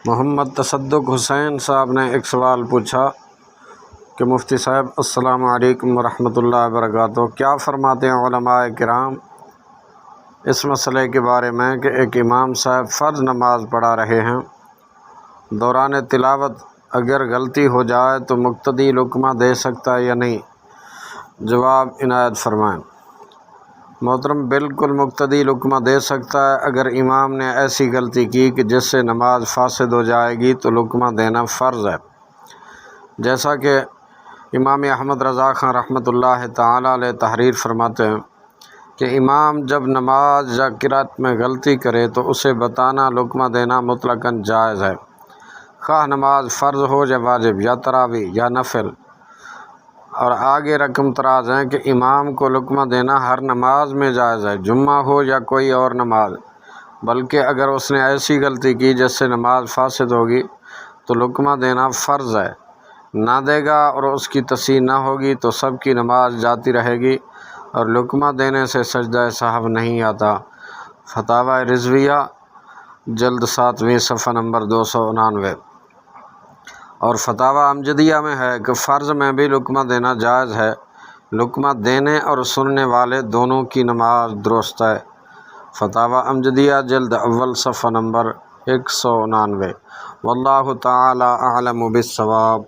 محمد تصدق حسین صاحب نے ایک سوال پوچھا کہ مفتی صاحب السلام علیکم ورحمۃ اللہ وبرکاتہ، کیا فرماتے ہیں علماء کرام اس مسئلے کے بارے میں کہ ایک امام صاحب فرض نماز پڑھا رہے ہیں، دوران تلاوت اگر غلطی ہو جائے تو مقتدی لقمہ دے سکتا ہے یا نہیں؟ جواب عنایت فرمائیں۔ محترم، بالکل مقتدی لقمہ دے سکتا ہے۔ اگر امام نے ایسی غلطی کی کہ جس سے نماز فاسد ہو جائے گی تو لقمہ دینا فرض ہے، جیسا کہ امام احمد رضا خان رحمۃ اللہ تعالی علیہ تحریر فرماتے ہیں کہ امام جب نماز یا قرات میں غلطی کرے تو اسے بتانا، لقمہ دینا مطلقاً جائز ہے، خواہ نماز فرض ہو یا واجب یا تراویح یا نفل۔ اور آگے رقم تراز ہیں کہ امام کو لقمہ دینا ہر نماز میں جائز ہے، جمعہ ہو یا کوئی اور نماز، بلکہ اگر اس نے ایسی غلطی کی جس سے نماز فاسد ہوگی تو لقمہ دینا فرض ہے، نہ دے گا اور اس کی تصحیح نہ ہوگی تو سب کی نماز جاتی رہے گی اور لقمہ دینے سے سجدہ سہو نہیں آتا۔ فتاوی رضویہ جلد 7 صفحہ نمبر 299۔ اور فتاوی امجدیہ میں ہے کہ فرض میں بھی لقمہ دینا جائز ہے، لقمہ دینے اور سننے والے دونوں کی نماز درست ہے۔ فتاوی امجدیہ جلد اول صفحہ نمبر 199۔ واللہ تعالی اعلم بالصواب۔